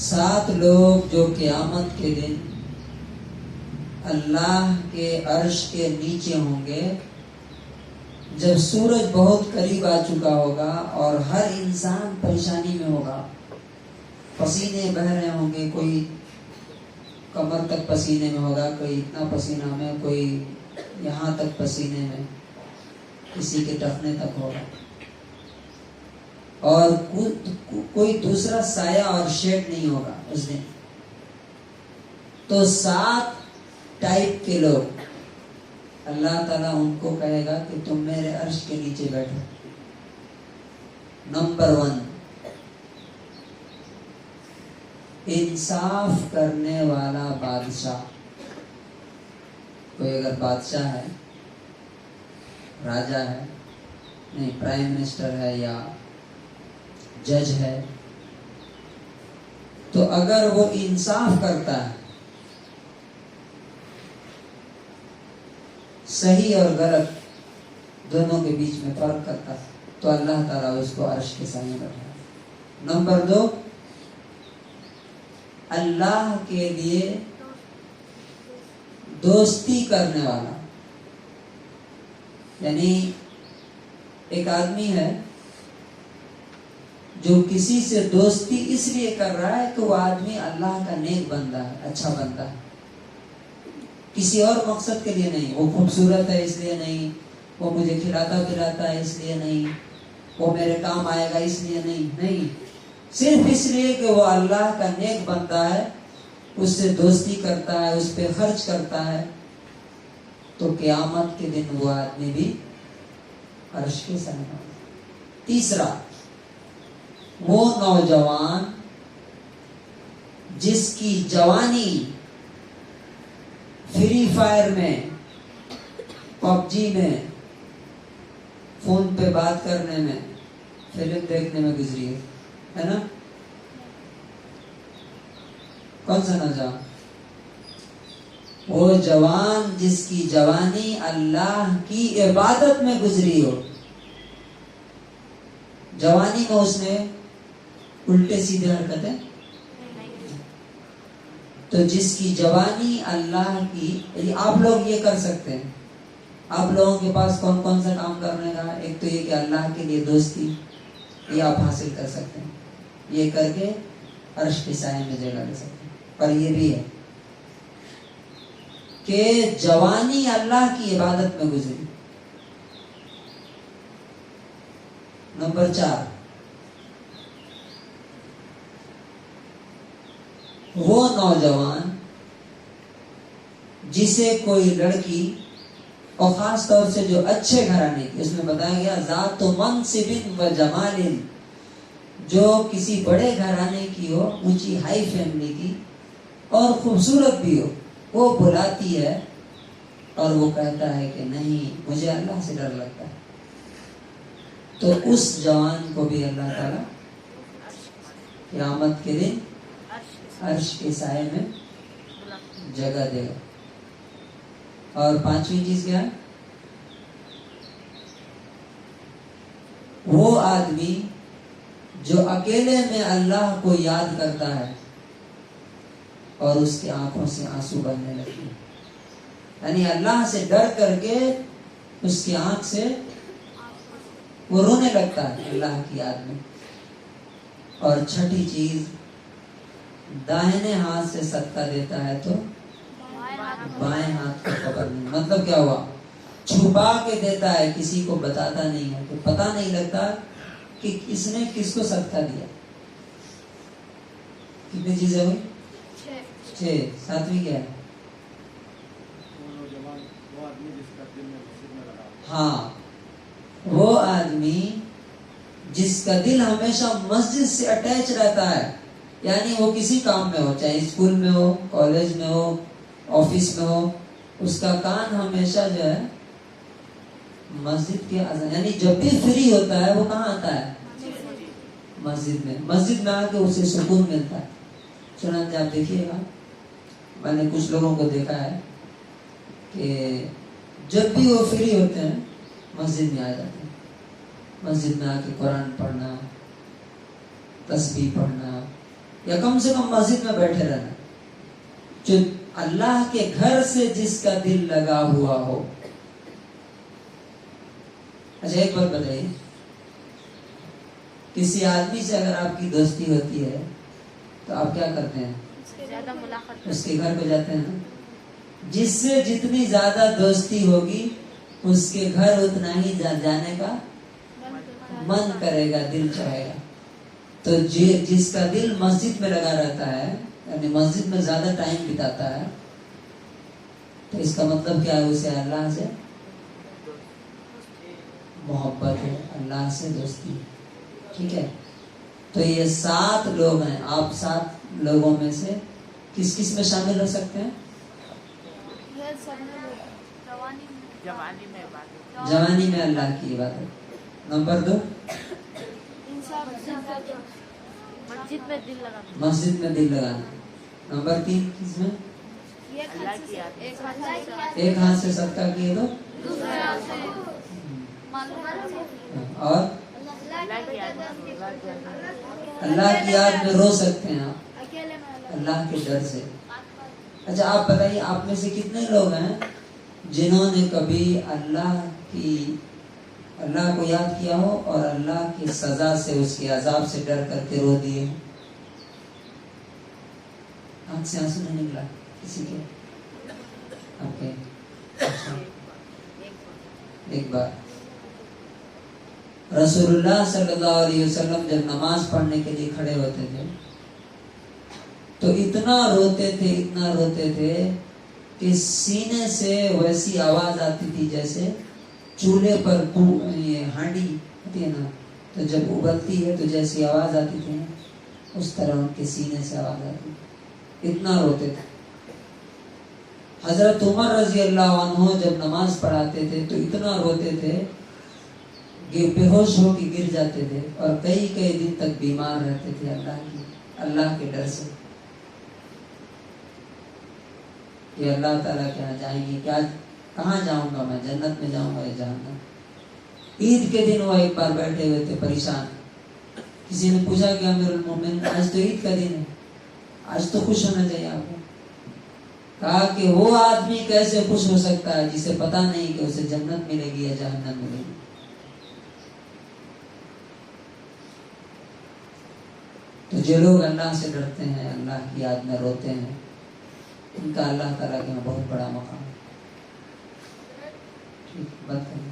7 لوگ جو قیامت کے دن اللہ کے عرش کے نیچے ہوں گے جب سورج بہت قریب آ چکا ہوگا اور ہر انسان پریشانی میں ہوگا، پسینے بہہ رہے ہوں گے، کوئی کمر تک پسینے میں ہوگا، کوئی اتنا پسینہ میں، کوئی یہاں تک پسینے میں، کسی کے ٹخنے تک ہوگا، اور کوئی دوسرا سایہ اور شیڈ نہیں ہوگا اس دن. تو 7 ٹائپ کے لوگ اللہ تعالیٰ ان کو کہے گا کہ تم میرے عرش کے نیچے بیٹھو. نمبر 1، انصاف کرنے والا بادشاہ. کوئی اگر بادشاہ ہے، راجا ہے، نہیں پرائم منسٹر ہے یا جج ہے، تو اگر وہ انصاف کرتا ہے، صحیح اور غلط دونوں کے بیچ میں فرق کرتا ہے، تو اللہ تعالیٰ اس کو عرش کے سامنے بیٹھائے. نمبر 2، اللہ کے لیے دوستی کرنے والا. یعنی ایک آدمی ہے جو کسی سے دوستی اس لیے کر رہا ہے کہ وہ آدمی اللہ کا نیک بندہ ہے، اچھا بندہ ہے، کسی اور مقصد کے لیے نہیں. وہ خوبصورت ہے اس لیے نہیں، وہ مجھے کھلاتا پلاتا ہے اس لیے نہیں، وہ میرے کام آئے گا اس لیے نہیں، صرف اس لیے کہ وہ اللہ کا نیک بندہ ہے، اس سے دوستی کرتا ہے، اس پہ خرچ کرتا ہے. تو قیامت کے دن وہ آدمی بھی عرش کے سامنے. تیسرا، وہ نوجوان جس کی جوانی فری فائر میں، پب جی میں، فون پہ بات کرنے میں، فلم دیکھنے میں گزری ہے نا؟ کون سا نوجوان؟ وہ جوان جس کی جوانی اللہ کی عبادت میں گزری ہو. جوانی میں اس نے الٹے سیدھے حرکتیں، تو جس کی جوانی اللہ کی، آپ لوگ یہ کر سکتے ہیں. آپ لوگوں کے پاس کون کون سا کام کرنے کا؟ ایک تو یہ کہ اللہ کے لیے دوستی، یہ آپ حاصل کر سکتے ہیں، یہ کر کے عرش کے سائے میں جگہ لے سکتے ہیں. پر یہ بھی ہے کہ جوانی اللہ کی عبادت میں گزری. نمبر 4، وہ نوجوان جسے کوئی لڑکی، اور خاص طور سے جو اچھے گھرانے کی، اس میں بتایا گیا ذات منصب و جمال، جو کسی بڑے گھرانے کی ہو، اونچی ہائی فیملی کی، اور خوبصورت بھی ہو، وہ بلاتی ہے اور وہ کہتا ہے کہ نہیں، مجھے اللہ سے ڈر لگتا ہے، تو اس جوان کو بھی اللہ تعالیٰ قیامت کے دن عرش کے سائے میں جگہ دے گا. اور 5ویں چیز کیا ہے؟ وہ آدمی جو اکیلے میں اللہ کو یاد کرتا ہے اور اس کی آنکھوں سے آنسو بہنے لگتے ہیں. یعنی اللہ سے ڈر کر کے اس کی آنکھ سے وہ رونے لگتا ہے اللہ کی یاد میں. اور 6ٹھی چیز، داہنے ہاتھ سے صدقہ دیتا ہے تو بائیں ہاتھ کو خبر نہیں. مطلب کیا ہوا؟ چھپا کے دیتا ہے، کسی کو بتاتا نہیں ہے، تو پتہ نہیں لگتا کہ کس نے کس کو صدقہ دیا. کتنی چیزیں ہوئی؟ 6. 7ویں کیا ہے؟ ہاں، وہ آدمی جس کا دل ہمیشہ مسجد سے اٹیچ رہتا ہے. یعنی وہ کسی کام میں ہو، چاہے اسکول میں ہو، کالج میں ہو، آفس میں ہو، اس کا کان ہمیشہ جو ہے مسجد کے اذان. یعنی جب بھی فری ہوتا ہے وہ کہاں آتا ہے؟ مسجد میں. مسجد میں آ کے اسے سکون ملتا ہے. چنانچہ آپ دیکھیے گا، میں نے کچھ لوگوں کو دیکھا ہے کہ جب بھی وہ فری ہوتے ہیں مسجد میں آ جاتے ہیں. مسجد میں آ کے قرآن پڑھنا، تسبیح پڑھنا، یا کم سے کم مسجد میں بیٹھے رہنا. جو اللہ کے گھر سے جس کا دل لگا ہوا ہو. اچھا ایک بات بتائیے, کسی آدمی سے اگر آپ کی دوستی ہوتی ہے تو آپ کیا کرتے ہیں؟ اس کے گھر پہ جاتے ہیں. جس سے جتنی زیادہ دوستی ہوگی اس کے گھر اتنا ہی جانے کا من کرے گا, دل چاہے گا. تو جس کا دل مسجد میں لگا رہتا ہے, یعنی مسجد میں زیادہ ٹائم بتاتا ہے, تو اس کا مطلب کیا ہے؟ اسے اللہ سے محبت ہے, اللہ سے دوستی. ٹھیک ہے, تو یہ 7 لوگ ہیں. آپ 7 لوگوں میں سے کس کس میں شامل ہو سکتے ہیں؟ جوانی میں اللہ کی عبادت. نمبر 2, مسجد میں دل لگانا. نمبر 3 کس میں؟ ایک ہاتھ سے صدقہ کیے تو, اور اللہ کی یاد میں رو سکتے ہیں آپ اللہ کے ڈر سے. اچھا آپ بتائیے, آپ میں سے کتنے لوگ ہیں جنہوں نے کبھی اللہ کو یاد کیا ہو اور اللہ کی سزا سے, اس کے عذاب سے ڈر کر کے رو دیے؟ آنکھ سے آنسو نہیں نکلا کسی کے؟ اوکے. ایک بار رسول اللہ صلی اللہ علیہ وسلم جب نماز پڑھنے کے لیے کھڑے ہوتے تھے تو اتنا روتے تھے کہ سینے سے ویسی آواز آتی تھی جیسے چولہے پر یہ ہانڈی ہوتی ہے نا, تو جب ابلتی ہے تو جیسی آواز آتی تھی اس طرح ان کے سینے سے آواز آتی تھی. اتنا روتے تھے. حضرت عمر رضی اللہ عنہ جب نماز پڑھاتے تھے تو اتنا روتے تھے کہ بے ہوش ہو کے گر جاتے تھے, اور کئی دن تک بیمار رہتے تھے اللہ کے ڈر سے کہ اللہ تعالیٰ کہاں جائیں گے, کہاں جاؤں گا میں, جنت میں جاؤں گا یا جہنم. عید کے دن وہ ایک بار بیٹھے ہوئے تھے پریشان. کسی نے پوچھا کہ امیر المومنین آج تو عید کا دن ہے, آج تو خوش ہونا چاہیے آپ کو. کہا کہ وہ آدمی کیسے خوش ہو سکتا ہے جسے پتا نہیں کہ اسے جنت ملے گی یا جہنم ملے گی. تو جو لوگ اللہ سے ڈرتے ہیں, اللہ کی یاد میں روتے ہیں, ان کا اللہ تعالیٰ کے یہاں بہت بڑا مقام ہے. ٹھیک, بات کریں.